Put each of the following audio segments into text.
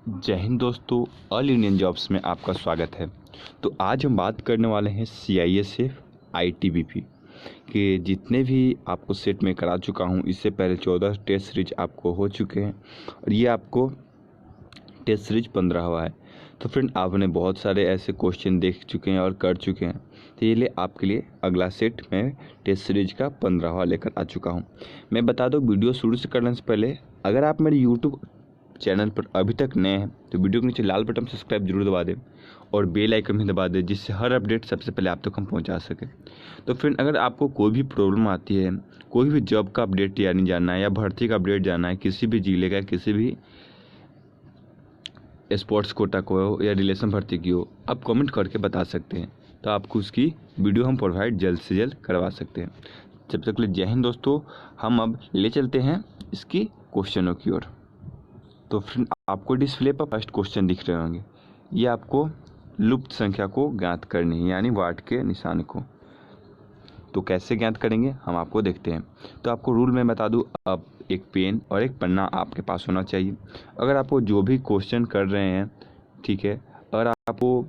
जय हिंद दोस्तों, all Indian jobs में आपका स्वागत है। तो आज हम बात करने वाले हैं CISF ITBP के जितने भी आपको सेट में करा चुका हूं। इससे पहले 14 टेस्ट सीरीज आपको हो चुके हैं और ये आपको टेस्ट सीरीज 15 हुआ है। तो फ्रेंड, आपने बहुत सारे ऐसे क्वेश्चन देख चुके हैं और कर चुके हैं, तो ये लिए आपके लिए अगला सेट में टेस्ट सीरीज का 15वां लेकर आ चुका हूँ। मैं बता दूँ, वीडियो शुरू से करने से पहले अगर आप मेरे यूट्यूब चैनल पर अभी तक नए हैं तो वीडियो के नीचे लाल बटन सब्सक्राइब जरूर दबा दें और बेल आइकन भी दबा दें, जिससे हर अपडेट सबसे पहले आप तक हम पहुंचा सकें। तो फ्रेंड, अगर आपको कोई भी प्रॉब्लम आती है, कोई भी जॉब का अपडेट यानी जानना है या भर्ती का अपडेट जानना है, किसी भी जिले का, किसी भी स्पोर्ट्स कोटा को हो या रिलेशन भर्ती की हो, आप कमेंट करके बता सकते हैं। तो आपको उसकी वीडियो हम प्रोवाइड जल्द से जल्द करवा सकते हैं। जब तक के लिए जय हिंद दोस्तों। हम अब ले चलते हैं इसकी क्वेश्चनों की ओर। तो फ्रेंड, आपको डिस्प्ले पर फर्स्ट क्वेश्चन दिख रहे होंगे। ये आपको लुप्त संख्या को ज्ञात करनी है, यानी वाट के निशान को। तो कैसे ज्ञात करेंगे हम आपको देखते हैं। तो आपको रूल में बता दूं, अब एक पेन और एक पन्ना आपके पास होना चाहिए। अगर आपको जो भी क्वेश्चन कर रहे हैं, ठीक है, अगर आपको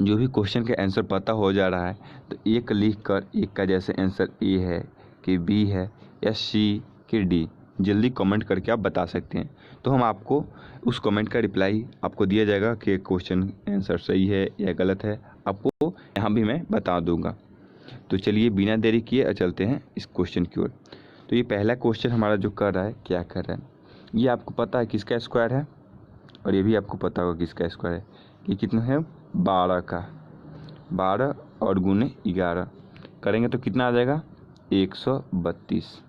जो भी क्वेश्चन का आंसर पता हो जा रहा है तो एक लिख कर, एक का जैसे आंसर ए है कि बी है या सी कि डी, जल्दी कमेंट करके आप बता सकते हैं। तो हम आपको उस कमेंट का रिप्लाई आपको दिया जाएगा कि क्वेश्चन आंसर सही है या गलत है, आपको यहाँ भी मैं बता दूंगा। तो चलिए बिना देरी किए चलते हैं इस क्वेश्चन की ओर। तो ये पहला क्वेश्चन हमारा जो कर रहा है, क्या कर रहा है, ये आपको पता है किसका स्क्वायर है, और ये भी आपको पता होगा किसका स्क्वायर है। ये कितना है, 12 का। 12 और गुने 11 करेंगे तो कितना आ जाएगा, 132।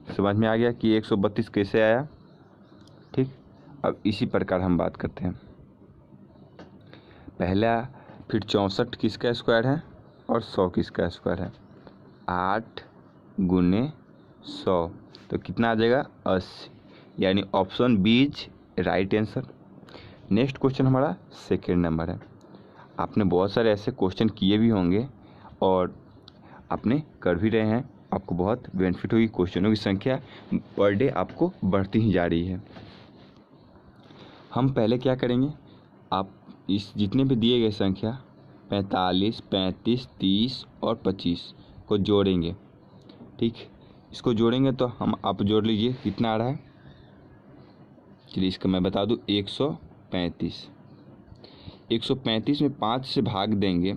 समझ में आ गया कि 132 कैसे आया। ठीक, अब इसी प्रकार हम बात करते हैं। पहला, फिर 64 किसका स्क्वायर है और 100 किसका स्क्वायर है। 8 गुने 100 तो कितना आ जाएगा, 80, यानी option b is right answer. Next question हमारा सेकेंड नंबर है। आपने बहुत सारे ऐसे क्वेश्चन किए भी होंगे और आपने कर भी रहे हैं, आपको बहुत बेनिफिट होगी। क्वेश्चनों की संख्या पर डे आपको बढ़ती ही जा रही है। हम पहले क्या करेंगे, आप इस जितने भी दिए गए संख्या 45, 35, 30 और 25 को जोड़ेंगे। ठीक, इसको जोड़ेंगे तो हम आप जोड़ लीजिए कितना आ रहा है। चलिए इसका मैं बता दूं, 135। 135 में 5 से भाग देंगे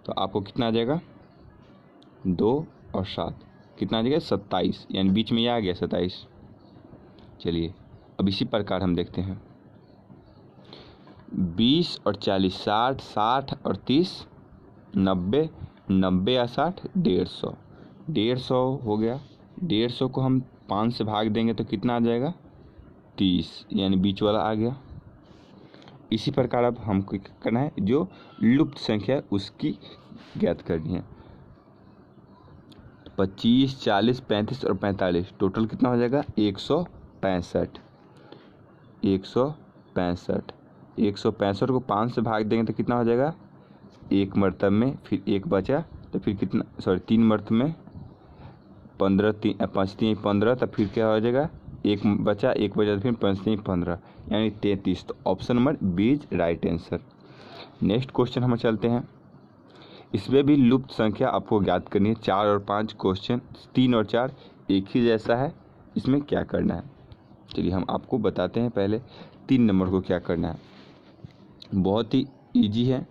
तो आपको कितना आ जाएगा, 2 और 7 कितना आ जाएगा, 27, यानी बीच में ये आ गया 27। चलिए अब इसी प्रकार हम देखते हैं। 20 और 40, 60, 60 और 30, 90, 90 या 60, 150। 150 हो गया। 150 को हम 5 से भाग देंगे तो कितना आ जाएगा, 30, यानी बीच वाला आ गया। इसी प्रकार अब हमको क्या करना है, जो लुप्त संख्या है उसकी ज्ञात करनी है। 25, 40, 35 और 45 टोटल कितना हो जाएगा, 165। 165 165 को 5 से भाग देंगे तो कितना हो जाएगा, एक मरतब में, फिर एक बचा तो फिर कितना, सॉरी 3 मरतब में 15, 5 3 15, तो फिर क्या हो जाएगा, एक बचा तो फिर 5 3 15, यानी 33। तो option number b is right answer. Next question हम चलते हैं। इसमें भी लुप्त संख्या आपको ज्ञात करनी है। 4 और 5 क्वेश्चन, 3 और 4 एक ही जैसा है, इसमें क्या करना है। चलिए हम आपको बताते हैं पहले 3 नंबर को क्या करना है। बहुत ही इजी है,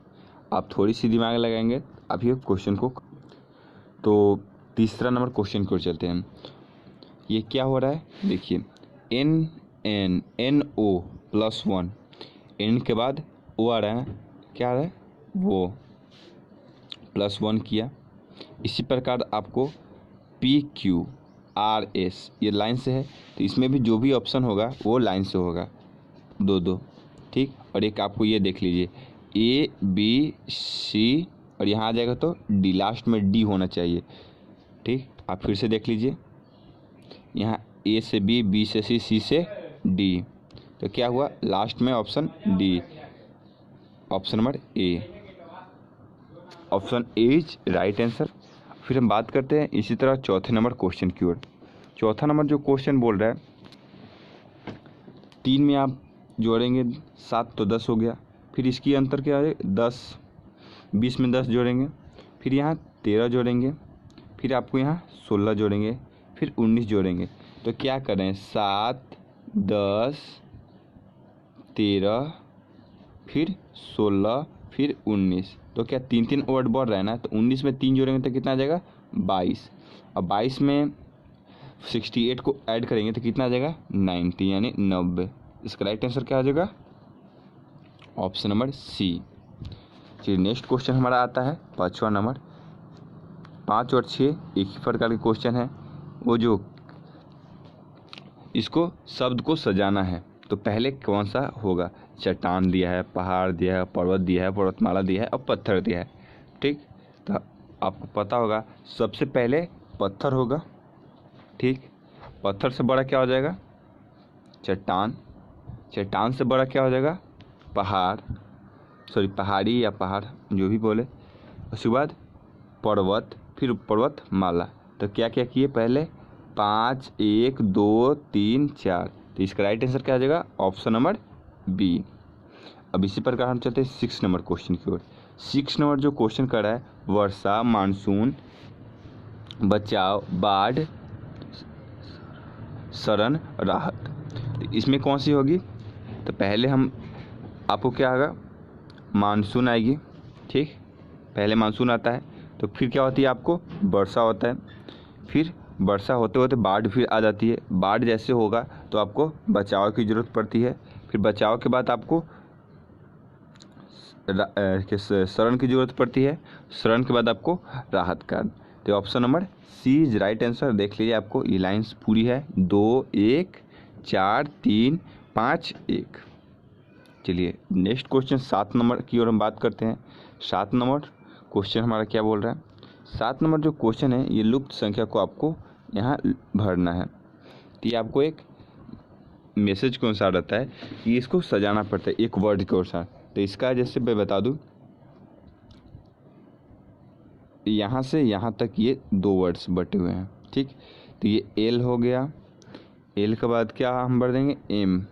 आप थोड़ी सी दिमाग लगाएंगे आप ये क्वेश्चन को। तो तीसरा नंबर क्वेश्चन की ओर चलते हैं। ये क्या हो रहा है, देखिए, NO+1, एन के बाद ओ आ रहा है, क्या आ रहा है, वो +1 किया। इसी प्रकार आपको PQRS ये लाइन से है, तो इसमें भी जो भी ऑप्शन होगा वो लाइन से होगा, 2 ठीक। और एक आपको ये देख लीजिए, ABC और यहाँ आ जाएगा तो D, लास्ट में D होना चाहिए। ठीक, आप फिर से देख लीजिए, यहाँ A से B, B से C, C से D, तो क्या हुआ, लास्ट में option D, option number A. Option A is right answer. फिर हम बात करते हैं इसी तरह चौथे नंबर क्वेश्चन की ओर। चौथा नंबर जो क्वेश्चन बोल रहा है, 3 में आप जोड़ेंगे 7 तो 10 हो गया। फिर इसकी अंतर क्या है 10, 20 में 10 जोड़ेंगे, फिर यहाँ 13 जोड़ेंगे, फिर आपको यहाँ 16 जोड़ेंगे, फिर 19 जोड़ेंगे। तो क्या करें 7, 10, 13, फिर 16, फिर 19। तो क्या 3 वर्ड बढ़ रहा है ना, तो 19 में 3 जोड़ेंगे तो कितना आ जाएगा 22। अब 22 में 68 को ऐड करेंगे तो कितना आ जाएगा 90 यानी 90। इसका राइट आंसर क्या आ जाएगा ऑप्शन नंबर सी। चलिए नेक्स्ट क्वेश्चन हमारा आता है 5वां नंबर। 5 और 6 एक ही प्रकार के क्वेश्चन है। वो जो इसको शब्द को सजाना है तो पहले कौन सा होगा। चट्टान दिया है, पहाड़ दिया है, पर्वत दिया है, पर्वतमाला दिया है और पत्थर दिया है। ठीक, तो आपको पता होगा सबसे पहले पत्थर होगा। ठीक, पत्थर से बड़ा क्या हो जाएगा चट्टान, चट्टान से बड़ा क्या हो जाएगा पहाड़ी या पहाड़ जो भी बोले। उसके बाद पर्वत, फिर पर्वतमाला। तो क्या क्या किए पहले 5, 1, 2, 3, 4। तो इसका राइट आंसर क्या आ जाएगा ऑप्शन नंबर बी। अब इसी प्रकार हम चलते हैं 6 नंबर क्वेश्चन की ओर। 6 नंबर जो क्वेश्चन कर रहा है वर्षा, मानसून, बचाव, बाढ़, शरण, राहत। तो इसमें कौन सी होगी। तो पहले हम आपको क्या होगा मानसून आएगी। ठीक, पहले मानसून आता है तो फिर क्या होती है आपको वर्षा होता है, फिर वर्षा होते होते बाढ़ फिर आ जाती है। बाढ़ जैसे होगा तो आपको बचाव की ज़रूरत पड़ती है, फिर बचाव के बाद आपको शरण की ज़रूरत पड़ती है, शरण के बाद आपको राहत का। तो option number c is right answer. देख लीजिए आपको ये लाइन्स पूरी है 2, 1, 4, 3, 5, 1। चलिए नेक्स्ट क्वेश्चन 7 नंबर की ओर हम बात करते हैं। 7 नंबर क्वेश्चन हमारा क्या बोल रहा है। 7 नंबर जो क्वेश्चन है ये लुप्त संख्या को आपको यहाँ भरना है। तो ये आपको एक मैसेज के अनुसार रहता है कि इसको सजाना पड़ता है एक वर्ड के अनुसार। तो इसका जैसे मैं बता दूं यहाँ से यहाँ तक ये 2 वर्ड्स बटे हुए हैं। ठीक, तो ये एल हो गया, एल के बाद क्या हम भर देंगे एम,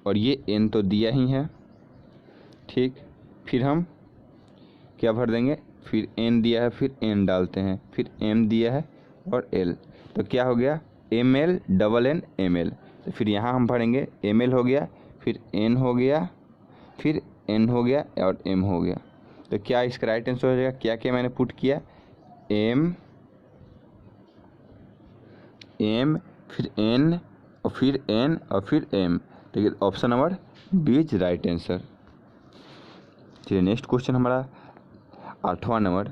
और ये एन तो दिया ही है। ठीक, फिर हम क्या भर देंगे फिर एन दिया है, फिर एन डालते हैं, फिर एम दिया है और एल। तो क्या हो गया M L double N M L. तो फिर यहाँ हम भरेंगे एम एल हो गया, फिर एन हो गया, फिर एन हो गया और एम हो गया। तो क्या इसका राइट आंसर हो जाएगा क्या क्या मैंने पुट किया एम, एम, फिर एन और फिर एन और फिर एम। देखिए option number b is right answer. चलिए नेक्स्ट क्वेश्चन हमारा 8वां नंबर।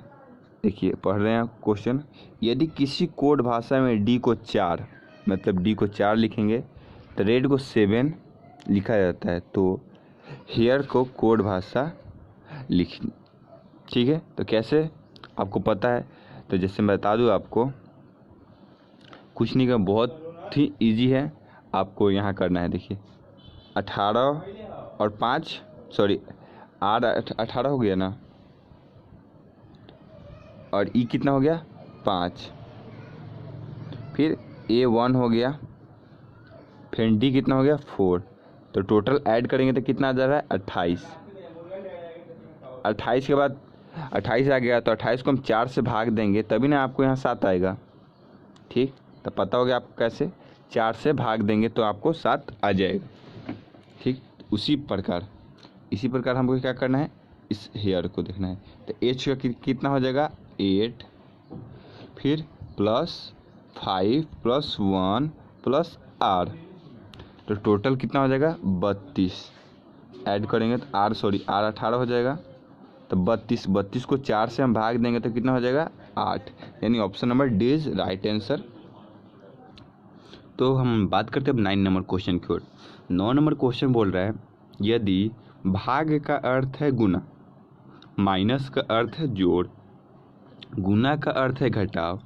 देखिए पढ़ रहे हैं क्वेश्चन। यदि किसी कोड भाषा में डी को 4 मतलब डी को 4 लिखेंगे तो रेड को 7 लिखा जाता है, तो हेयर को कोड भाषा लिख। ठीक है, तो कैसे आपको पता है। तो जैसे मैं बता दूँ आपको कुछ नहीं का बहुत ही इजी है। आपको यहाँ करना है देखिए 18 और 5 सॉरी 18 हो गया ना, और ई कितना हो गया 5, फिर A1 हो गया, फिर डी कितना हो गया 4। तो टोटल ऐड करेंगे तो कितना आ जा रहा है 28। 28 के बाद 28 आ गया तो 28 को हम 4 से भाग देंगे तभी ना आपको यहाँ 7 आएगा। ठीक, तो पता हो गया आपको कैसे 4 से भाग देंगे तो आपको 7 आ जाएगा। ठीक, इसी प्रकार हमको क्या करना है इस हेयर को देखना है। तो एच का कितना हो जाएगा 8, फिर +5 +1 प्लस आर, तो टोटल कितना हो जाएगा 32। ऐड करेंगे तो आर 18 हो जाएगा। तो 32 को 4 से हम भाग देंगे तो कितना हो जाएगा 8, यानी option number D is right answer. तो हम बात करते हैं अब 9 नंबर क्वेश्चन की ओर। 9 नंबर क्वेश्चन बोल रहा है यदि भाग का अर्थ है गुना, माइनस का अर्थ है जोड़, गुना का अर्थ है घटाव,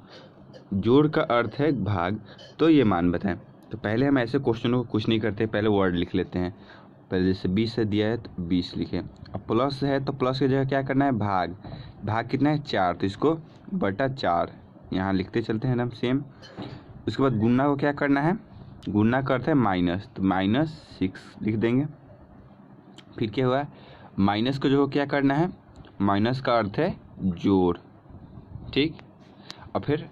जोड़ का अर्थ है भाग, तो ये मान बताएं। तो पहले हम ऐसे क्वेश्चनों को कुछ नहीं करते, पहले वर्ड लिख लेते हैं। पहले जैसे 20 से दिया है तो 20 लिखें। अब प्लस है तो प्लस की जगह क्या करना है भाग, भाग कितना है 4, तो इसको बटा 4 यहाँ लिखते चलते हैं एकदम सेम। उसके बाद गुना को क्या करना है, गुना का अर्थ है माइनस, तो -6 लिख देंगे। फिर क्या हुआ, माइनस को जो क्या करना है, माइनस का अर्थ है जोड़, ठीक। और फिर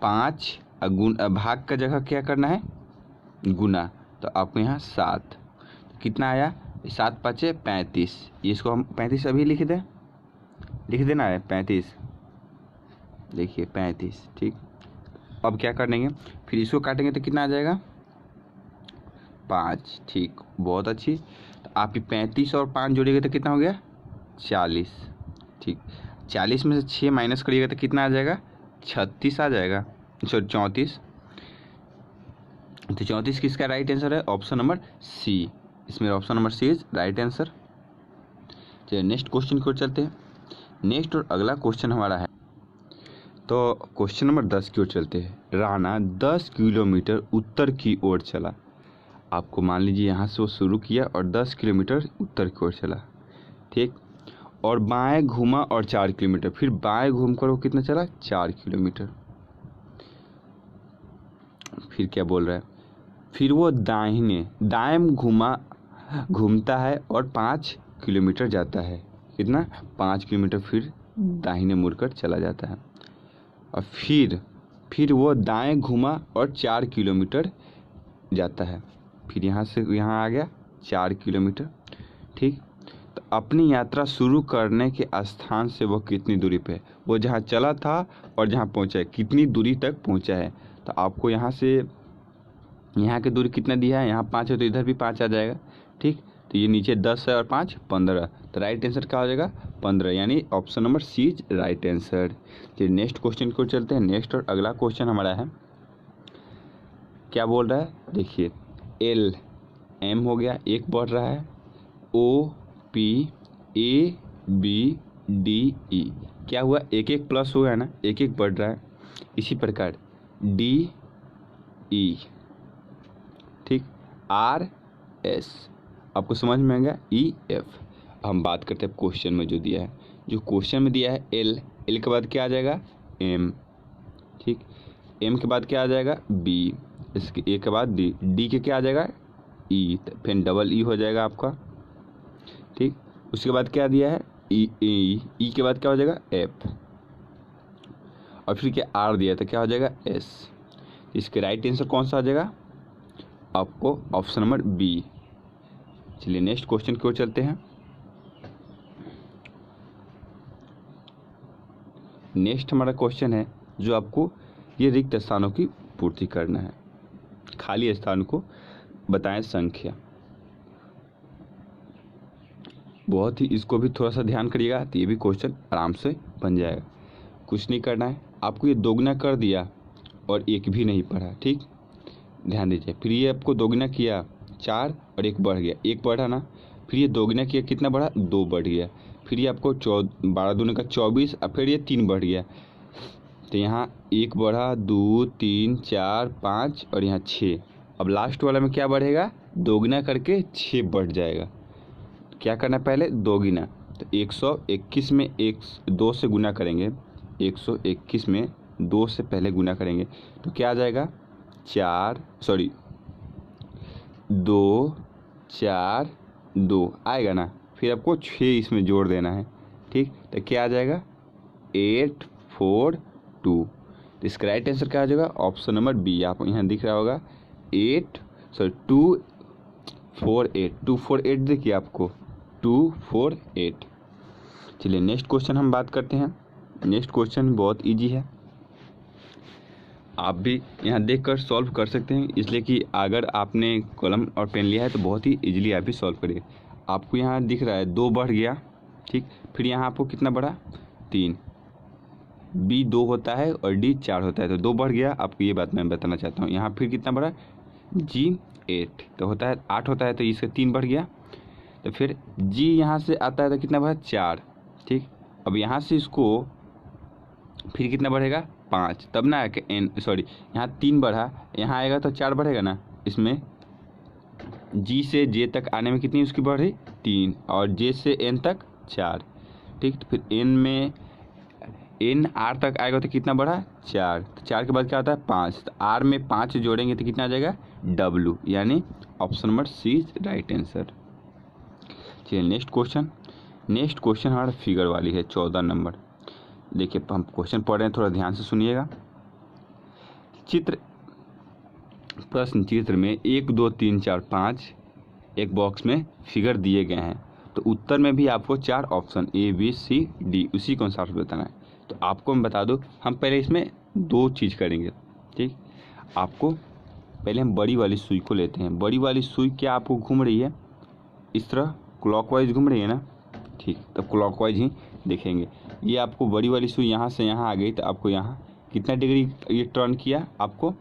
5 भाग का जगह क्या करना है, गुना, तो आपको यहाँ 7, कितना आया, 7 5 35, इसको हम 35 अभी लिख देना है 35, देखिए 35, ठीक। अब क्या करेंगे, फिर इसको काटेंगे तो कितना आ जाएगा 5, ठीक, बहुत अच्छी। तो आप 35 और 5 जोड़िएगा तो कितना हो गया 40, ठीक। 40 में से 6 माइनस करिएगा तो कितना आ जाएगा 36 आ जाएगा, सॉरी 34। तो 34 किसका राइट आंसर है, ऑप्शन नंबर सी, इसमें option number c is right answer. चलिए नेक्स्ट क्वेश्चन की ओर चलते हैं। नेक्स्ट और अगला क्वेश्चन हमारा है, तो क्वेश्चन नंबर 10 की ओर चलते हैं। राणा 10 किलोमीटर उत्तर की ओर चला। आपको मान लीजिए यहाँ से वो शुरू किया और 10 किलोमीटर उत्तर की ओर चला, ठीक। और बाएं घूमा और 4 किलोमीटर, फिर बाएं घूमकर वो कितना चला 4 किलोमीटर। फिर क्या बोल रहा है, फिर वो दाएं घूमता है और 5 किलोमीटर जाता है, कितना 5 किलोमीटर फिर दाहिने मुड़कर चला जाता है। और फिर वो दाएं घूमा और 4 किलोमीटर जाता है, फिर यहाँ से यहाँ आ गया 4 किलोमीटर, ठीक। तो अपनी यात्रा शुरू करने के स्थान से वो कितनी दूरी पे है, वो जहाँ चला था और जहाँ पहुँचा है कितनी दूरी तक पहुँचा है। तो आपको यहाँ से यहाँ की दूरी कितना दिया है, यहाँ 5 है तो इधर भी 5 आ जाएगा, ठीक। तो ये नीचे 10 है और 5 15, तो राइट आंसर क्या हो जाएगा 15, यानी option number c is right answer. चलिए नेक्स्ट क्वेश्चन को चलते हैं। नेक्स्ट और अगला क्वेश्चन हमारा है, क्या बोल रहा है, देखिए एल एम हो गया, एक बढ़ रहा है, O P A B D E, क्या हुआ एक एक प्लस हुआ है ना, एक एक बढ़ रहा है। इसी प्रकार डी ई, ठीक, आर एस, आपको समझ में आ गया, ई एफ। हम बात करते हैं क्वेश्चन में जो दिया है, जो क्वेश्चन में दिया है एल, एल के बाद क्या आ जाएगा एम, ठीक। एम के बाद क्या आ जाएगा बी, इसके ए के बाद डी, डी के क्या आ जाएगा ई, फिर डबल ई हो जाएगा आपका, ठीक। उसके बाद क्या दिया है ई के बाद क्या हो जाएगा एफ, और फिर क्या आर दिया तो क्या हो जाएगा एस। इसके राइट आंसर कौन सा आ जाएगा, आपको ऑप्शन नंबर बी। चलिए नेक्स्ट क्वेश्चन की ओर चलते हैं। नेक्स्ट हमारा क्वेश्चन है, जो आपको ये रिक्त स्थानों की पूर्ति करना है, खाली स्थान को बताएं संख्या। बहुत ही, इसको भी थोड़ा सा ध्यान करिएगा तो ये भी क्वेश्चन आराम से बन जाएगा। कुछ नहीं करना है आपको, ये दोगुना कर दिया और एक भी नहीं पढ़ा, ठीक, ध्यान दीजिए। फिर ये आपको दोगुना किया 4 और 1 बढ़ गया, 1 बढ़ा ना, फिर ये दोगुना किया कितना बढ़ा 2 बढ़ गया, फिर ये आपको 12 दूनी का 24 और फिर ये 3 बढ़ गया, तो यहाँ 1 बढ़ा 2 3 4 5 और यहाँ 6। अब लास्ट वाला में क्या बढ़ेगा, दोगुना करके 6 बढ़ जाएगा। क्या करना है पहले दोगुना, तो 121 में 2 से गुना करेंगे, 121 में 2 से पहले गुना करेंगे तो क्या आ जाएगा 2 4 2 आएगा ना, फिर आपको 6 इसमें जोड़ देना है, ठीक। तो क्या आ जाएगा 8 4 2, तो इसका राइट आंसर क्या आ जाएगा ऑप्शन नंबर बी, आपको यहाँ दिख रहा होगा 2 4 8, 2 4 8 देखिए आपको 2 4 8। चलिए नेक्स्ट क्वेश्चन हम बात करते हैं। नेक्स्ट क्वेश्चन बहुत इजी है, आप भी यहाँ देखकर सॉल्व कर सकते हैं, इसलिए कि अगर आपने कलम और पेन लिया है तो बहुत ही इजीली आप भी सॉल्व करिए। आपको यहाँ दिख रहा है 2 बढ़ गया, ठीक, फिर यहाँ आपको कितना बढ़ा 3, बी 2 होता है और डी 4 होता है, तो 2 बढ़ गया, आपको ये बात मैं बताना चाहता हूँ। यहाँ फिर कितना बढ़ा जी 8, तो होता है 8 होता है, तो इसका 3 बढ़ गया, तो फिर जी यहाँ से आता है तो कितना बढ़ा 4, ठीक। अब यहाँ से इसको फिर कितना बढ़ेगा 5, तब ना कि एन, सॉरी यहाँ 3 बढ़ा, यहाँ आएगा तो 4 बढ़ेगा ना, इसमें जी से जे तक आने में कितनी उसकी बढ़ी 3, और जे से एन तक 4, ठीक। तो फिर एन में एन आर तक आएगा तो कितना बढ़ा 4, तो 4 के बाद क्या आता है 5, तो आर में 5 जोड़ेंगे तो कितना आ जाएगा डब्लू, यानी option number c is right answer. चलिए नेक्स्ट क्वेश्चन हमारा फिगर वाली है 14 नंबर। देखिए हम क्वेश्चन पढ़ रहे हैं, थोड़ा ध्यान से सुनिएगा। प्रश्न चित्र में 1 2 3 4 5 एक बॉक्स में फिगर दिए गए हैं, तो उत्तर में भी आपको 4 option A B C D उसी के अनुसार बताना है। तो आपको मैं बता दूं, हम पहले इसमें 2 चीज़ करेंगे। ठीक, आपको पहले हम बड़ी वाली सुई को लेते हैं। बड़ी वाली सुई क्या आपको घूम रही है, इस तरह क्लॉकवाइज घूम रही है ना। ठीक, तब क्लॉकवाइज ही देखेंगे। ये आपको बड़ी वाली सुई यहाँ से यहाँ आ गई, तो आपको यहाँ कितना डिग्री ये टर्न किया, आपको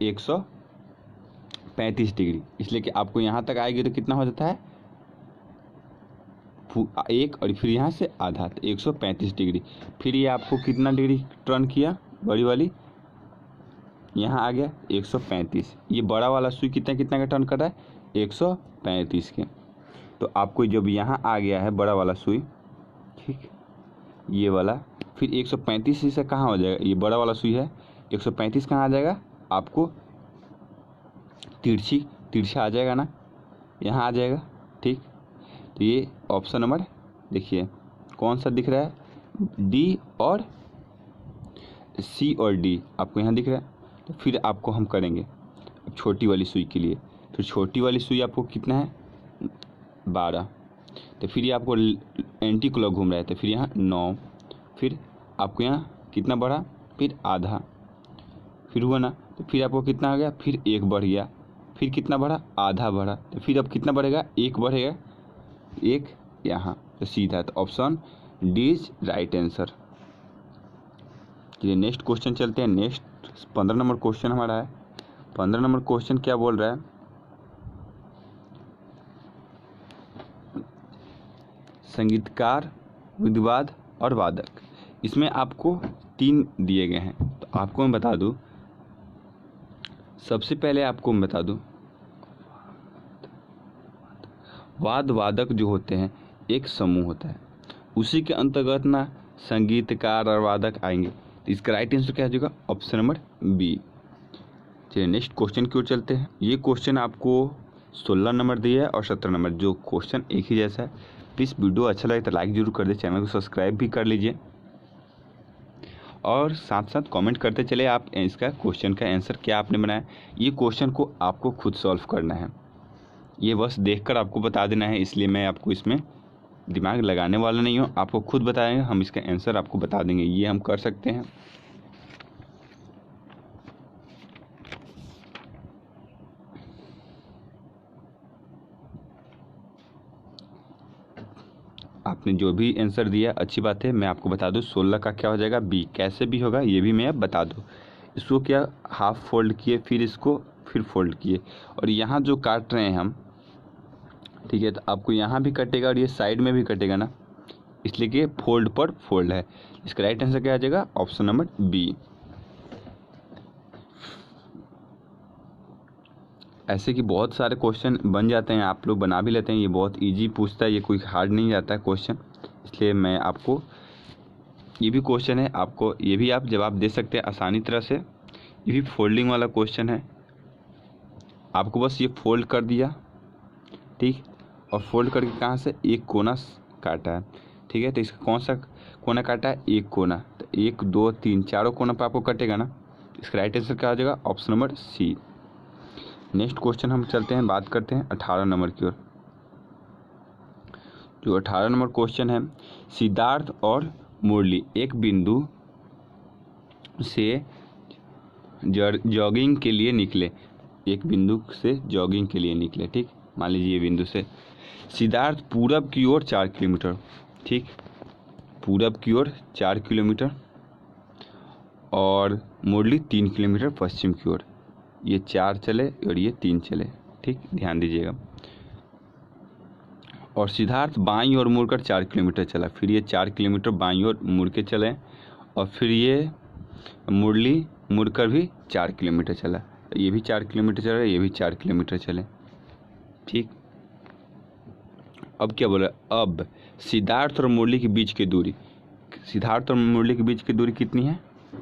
135 डिग्री। इसलिए कि आपको यहाँ तक आएगी तो कितना हो जाता है 1, और फिर यहाँ से आधा, तो 135 डिग्री। फिर ये आपको कितना डिग्री टर्न किया, बड़ी वाली यहाँ आ गया 135। ये बड़ा वाला सुई कितना का टर्न कर रहा है 135 के। तो आपको जब यहाँ आ गया है बड़ा वाला सुई, ठीक, ये वाला, फिर 135 से कहाँ हो जाएगा, ये बड़ा वाला सुई है 135 कहाँ आ जाएगा, आपको तिरछा आ जाएगा ना, यहाँ आ जाएगा। ठीक, तो ये ऑप्शन नंबर देखिए कौन सा दिख रहा है, डी और सी और डी आपको यहाँ दिख रहा है। तो फिर आपको हम करेंगे छोटी वाली सुई के लिए। तो छोटी वाली सुई आपको कितना है 12, तो फिर ये आपको एंटी क्लॉक घूम रहा है, तो फिर यहाँ 9, फिर आपको यहाँ कितना बढ़ा, फिर आधा, फिर हुआ ना, तो फिर आपको कितना आ गया, फिर 1 बढ़ गया, फिर कितना बढ़ा, आधा बढ़ा, तो फिर अब कितना बढ़ेगा, 1 बढ़ेगा, 1 यहाँ, तो सीधा, तो option D is right answer. चलिए नेक्स्ट क्वेश्चन चलते हैं। नेक्स्ट 15 नंबर क्वेश्चन हमारा है। 15 नंबर क्वेश्चन क्या बोल रहा है, संगीतकार, विद्वान और वादक, इसमें आपको 3 दिए गए हैं। तो आपको मैं बता दूं, सबसे पहले आपको मैं बता दूं, वादक जो होते हैं एक समूह होता है, उसी के अंतर्गत ना संगीतकार और वादक आएंगे। तो इसका राइट आंसर क्या हो जाएगा, ऑप्शन नंबर बी। चलिए नेक्स्ट क्वेश्चन की ओर चलते हैं। ये क्वेश्चन आपको 16 नंबर दिया है और 17 नंबर, जो क्वेश्चन एक ही जैसा है। प्लीज़ वीडियो अच्छा लगे तो लाइक जरूर कर दे, चैनल को सब्सक्राइब भी कर लीजिए और साथ साथ कमेंट करते चले आप इसका क्वेश्चन का आंसर क्या आपने बनाया। ये क्वेश्चन को आपको खुद सॉल्व करना है, ये बस देखकर आपको बता देना है, इसलिए मैं आपको इसमें दिमाग लगाने वाला नहीं हूँ, आपको खुद बताएंगे, हम इसका आंसर आपको बता देंगे। ये हम कर सकते हैं। आपने जो भी आंसर दिया अच्छी बात है। मैं आपको बता दूं 16 का क्या हो जाएगा बी। कैसे भी होगा ये भी मैं अब बता दूं। इसको क्या हाफ फोल्ड किए, फिर इसको फिर फोल्ड किए, और यहाँ जो काट रहे हैं हम, ठीक है, तो आपको यहाँ भी कटेगा और ये साइड में भी कटेगा ना, इसलिए कि फोल्ड पर फोल्ड है। इसका राइट आंसर क्या आ जाएगा, ऑप्शन नंबर बी। ऐसे कि बहुत सारे क्वेश्चन बन जाते हैं, आप लोग बना भी लेते हैं। ये बहुत इजी पूछता है, ये कोई हार्ड नहीं जाता है क्वेश्चन, इसलिए मैं आपको ये भी क्वेश्चन है, आपको ये भी आप जवाब दे सकते हैं आसानी तरह से। ये भी फोल्डिंग वाला क्वेश्चन है, आपको बस ये फोल्ड कर दिया, ठीक, और फोल्ड करके कहाँ से एक कोना काटा है, ठीक है। तो इसका कौन सा कोना काटा है, एक कोना, तो 1 2 3 चारों कोना पर आपको कटेगा ना। इसका राइट आंसर क्या हो जाएगा, option number c. Next question हम चलते हैं, बात करते हैं 18 नंबर की ओर। जो 18 नंबर क्वेश्चन है, सिद्धार्थ और मुरली एक बिंदु से जॉगिंग के लिए निकले। एक बिंदु से जॉगिंग के लिए निकले, ठीक, मान लीजिए ये बिंदु से। सिद्धार्थ पूरब की ओर 4 किलोमीटर, ठीक, पूरब की ओर 4 किलोमीटर, और मुरली 3 किलोमीटर पश्चिम की ओर। ये 4 चले और ये 3 चले, ठीक, ध्यान दीजिएगा। और सिद्धार्थ बाईं ओर मुड़कर 4 किलोमीटर चला, फिर ये 4 किलोमीटर बाईं ओर मुड़ के चले, और फिर ये मुरली मुड़कर भी 4 किलोमीटर चला। ये भी 4 किलोमीटर चला, ये भी 4 किलोमीटर चले, ठीक। अब क्या बोला, अब सिद्धार्थ और मुरली के बीच की दूरी, सिद्धार्थ और मुरली के बीच की दूरी कितनी है,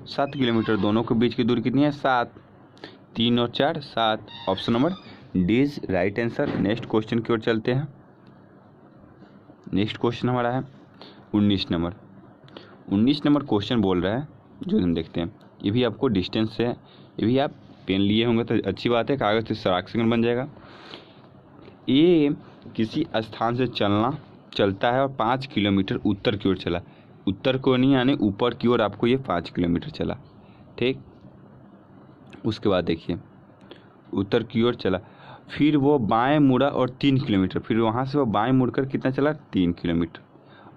7 किलोमीटर। दोनों के बीच की दूरी कितनी है, 7, 3 और 4 7। Option number D is right answer. Next question की ओर चलते हैं। नेक्स्ट क्वेश्चन हमारा है 19 नंबर क्वेश्चन बोल रहा है, जो हम देखते हैं। ये भी आपको डिस्टेंस से है, ये भी आप पेन लिए होंगे तो अच्छी बात है, कागज़ से सराख सेकंड बन जाएगा। ये किसी स्थान से चलता है और 5 किलोमीटर उत्तर की ओर चला। उत्तर को नहीं यानी ऊपर की ओर आपको ये 5 किलोमीटर चला, ठीक। उसके बाद देखिए उत्तर की ओर चला, फिर वो बाएं मुड़ा और 3 किलोमीटर, फिर वहाँ से वो बाएं मुड़कर कितना चला 3 किलोमीटर,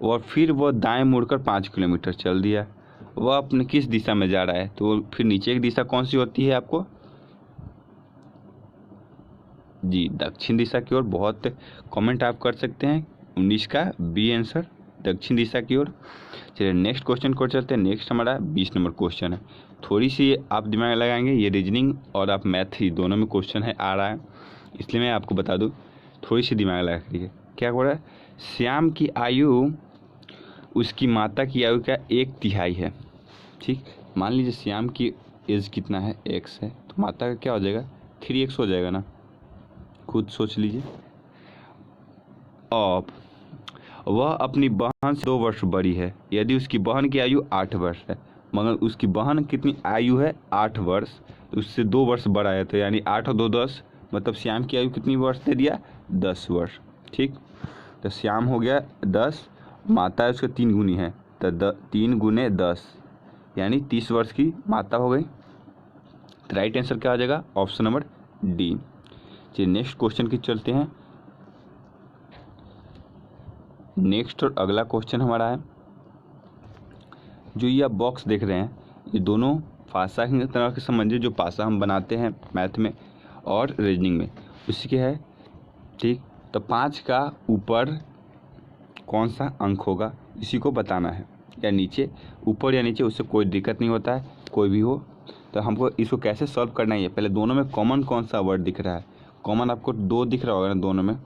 और फिर वो दाएं मुड़कर 5 किलोमीटर चल दिया। वह अपने किस दिशा में जा रहा है, तो फिर नीचे की दिशा कौन सी होती है आपको जी, दक्षिण दिशा की ओर। बहुत कमेंट आप कर सकते हैं, 19 का बी आंसर दक्षिण दिशा की ओर। चलिए नेक्स्ट क्वेश्चन को चलते हैं। नेक्स्ट हमारा 20 नंबर क्वेश्चन है। थोड़ी सी आप दिमाग लगाएंगे, ये रीजनिंग और आप मैथ ही दोनों में क्वेश्चन है आ रहा है, इसलिए मैं आपको बता दूं, थोड़ी सी दिमाग लगा करिए। क्या हो रहा है, श्याम की आयु उसकी माता की आयु का 1/3 है, ठीक। मान लीजिए श्याम की एज कितना है, x है, तो माता का क्या हो जाएगा 3x हो जाएगा ना, खुद सोच लीजिए। अब वह अपनी बहन से 2 वर्ष बड़ी है। यदि उसकी बहन की आयु 8 वर्ष है, मगर उसकी बहन कितनी आयु है 8 वर्ष, तो उससे 2 वर्ष बड़ा है, तो यानी 8 और 2 10, मतलब श्याम की आयु कितनी वर्ष दे दिया 10 वर्ष, ठीक। तो श्याम हो गया 10, माता है उसका 3 गुनी है, तो 3 गुने 10 यानी 30 वर्ष की माता हो गई। तो राइट आंसर क्या हो जाएगा, ऑप्शन नंबर डी। चलिए नेक्स्ट क्वेश्चन की चलते हैं। नेक्स्ट और अगला क्वेश्चन हमारा है, जो ये आप बॉक्स देख रहे हैं, ये दोनों पासा की तरह के समझिए, जो पासा हम बनाते हैं मैथ में और रीजनिंग में, उसी के है, ठीक। तो 5 का ऊपर कौन सा अंक होगा, इसी को बताना है, या नीचे, ऊपर या नीचे, उससे कोई दिक्कत नहीं होता है, कोई भी हो। तो हमको इसको कैसे सॉल्व करना है, पहले दोनों में कॉमन कौन सा वर्ड दिख रहा है, कॉमन आपको 2 दिख रहा होगा ना दोनों में,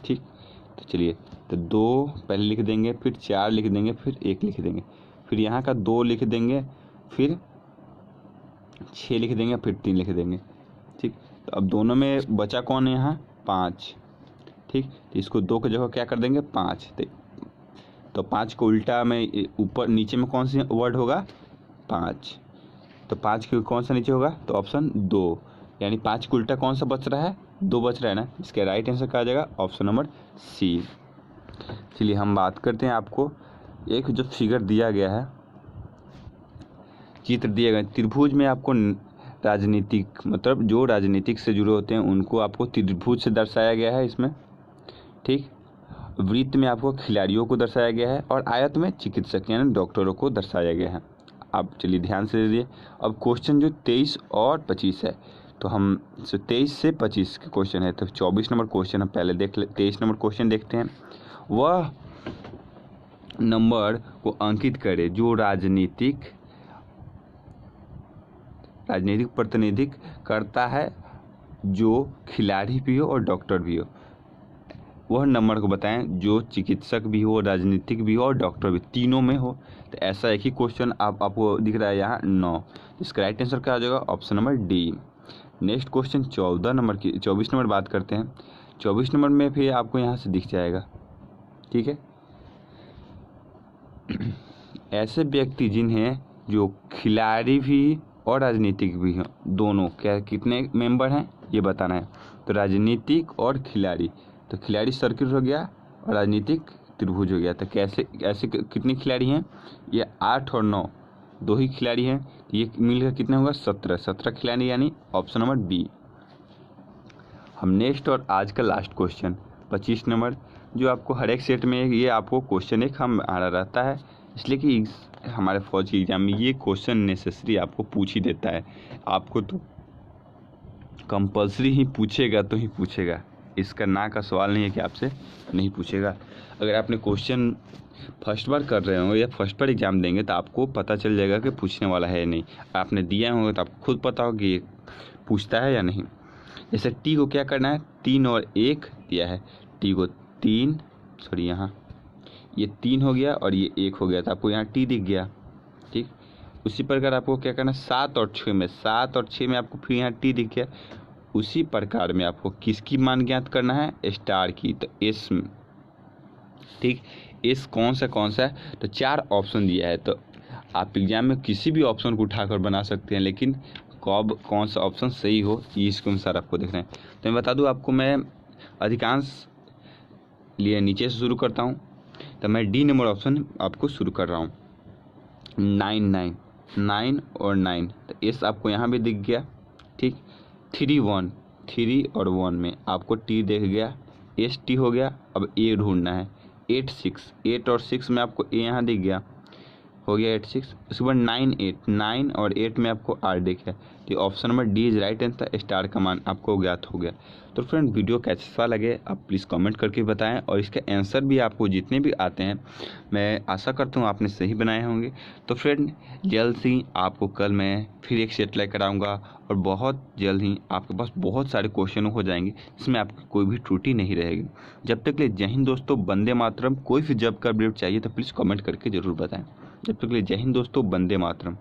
ठीक। तो चलिए, तो 2 पहले लिख देंगे, फिर 4 लिख देंगे, फिर 1 लिख देंगे, फिर यहाँ का 2 लिख देंगे, फिर 6 लिख देंगे, फिर 3 लिख देंगे, ठीक। तो अब दोनों में बचा कौन है यहाँ 5, ठीक। तो इसको 2 की जगह क्या कर देंगे 5, तो 5 को उल्टा में ऊपर नीचे में कौन सी वर्ड होगा 5, तो 5 के कौन सा नीचे होगा, तो ऑप्शन 2, यानी 5 को उल्टा कौन सा बच रहा है 2 बच रहा है ना, इसका राइट आंसर क्या आ जाएगा ऑप्शन नंबर सी। चलिए हम बात करते हैं, आपको एक जो फिगर दिया गया है, चित्र दिया गया त्रिभुज में, आपको राजनीतिक मतलब जो राजनीतिक से जुड़े होते हैं उनको आपको त्रिभुज से दर्शाया गया है इसमें, ठीक। वृत्त में आपको खिलाड़ियों को दर्शाया गया है, और आयत में चिकित्सक यानी डॉक्टरों को दर्शाया गया है। आप चलिए ध्यान से दीजिए। अब क्वेश्चन जो 23 और 25 है, तो हम 23 से 25 के क्वेश्चन है, तो 24 नंबर क्वेश्चन हम पहले देख ले, 23 नंबर क्वेश्चन देखते हैं। वह नंबर को अंकित करे जो राजनीतिक प्रतिनिधित्व करता है, जो खिलाड़ी भी हो और डॉक्टर भी हो। वह नंबर को बताएं जो चिकित्सक भी हो, राजनीतिक भी हो और डॉक्टर भी, तीनों में हो। तो ऐसा एक ही क्वेश्चन आपको दिख रहा है यहाँ 9, इसका राइट आंसर क्या आ जाएगा option number D. Next question 24 number बात करते हैं। 24 नंबर में फिर आपको यहाँ से दिख जाएगा, ठीक है। ऐसे व्यक्ति जिन्हें जो खिलाड़ी भी और राजनीतिक भी हों, दोनों क्या कितने मेंबर हैं ये बताना है। तो राजनीतिक और खिलाड़ी, तो खिलाड़ी सर्किल हो गया और राजनीतिक त्रिभुज हो गया। तो कैसे ऐसे कितने खिलाड़ी हैं, ये 8 और 9 2 ही खिलाड़ी हैं, तो ये मिलकर कितना होगा 17 खिलाड़ी, यानी ऑप्शन नंबर बी। हम नेक्स्ट और आज का लास्ट क्वेश्चन 25 नंबर, जो आपको हर एक सेट में ये आपको क्वेश्चन एक हम आ रहा रहता है, इसलिए कि हमारे फौज के एग्जाम में ये क्वेश्चन नेसेसरी आपको पूछ ही देता है। आपको तो कंपलसरी ही पूछेगा तो ही पूछेगा, इसका ना का सवाल नहीं है कि आपसे नहीं पूछेगा। अगर आपने क्वेश्चन फर्स्ट बार कर रहे हो या फर्स्ट बार एग्जाम देंगे तो आपको पता चल जाएगा कि पूछने वाला है या नहीं। आपने दिया होगा तो आपको खुद पता होगा कि ये पूछता है या नहीं। जैसे टी को क्या करना है, 3 और 1 दिया है, टी को 3 यहाँ ये 3 हो गया और ये 1 हो गया, तो आपको यहाँ टी दिख गया, ठीक। उसी प्रकार आपको क्या करना है 7 और 6 में आपको फिर यहाँ टी दिख गया। उसी प्रकार में आपको किसकी मान ज्ञात करना है, स्टार की, तो ठीक। एस कौन सा है, तो 4 ऑप्शन दिया है, तो आप एग्जाम में किसी भी ऑप्शन को उठाकर बना सकते हैं, लेकिन कब कौन सा ऑप्शन सही हो ये इसके अनुसार आपको देखना है। तो मैं बता दूं आपको, मैं अधिकांश लिए नीचे से शुरू करता हूं, तो मैं डी नंबर ऑप्शन आपको शुरू कर रहा हूं। 9 और 9, तो एस आपको यहाँ भी दिख गया। ठीक। 3 और 1 में आपको टी दिख गया, एस टी हो गया। अब ए ढूंढना है। 8 और 6 में आपको ए यहाँ दिख गया, हो गया 8 6। उसके बाद 9 और 8 में आपको आर दिख गया। तो option number D is right answer, star का मान आपको ज्ञात हो गया। तो फ्रेंड, वीडियो कैसा लगे आप प्लीज़ कमेंट करके बताएं, और इसके आंसर भी आपको जितने भी आते हैं मैं आशा करता हूँ आपने सही बनाए होंगे। तो फ्रेंड, जल्द ही आपको कल मैं फिर एक सेट लेकर आऊँगा, और बहुत जल्द ही आपके पास बहुत सारे क्वेश्चन हो जाएंगे जिसमें आपकी कोई भी त्रुटि नहीं रहेगी। जब तक के लिए जय हिंद दोस्तों, वंदे मातरम। कोई भी जॉब का अपडेट चाहिए तो प्लीज़ कमेंट करके ज़रूर बताएं। जब तक के लिए जय हिंद दोस्तों, वंदे मातरम।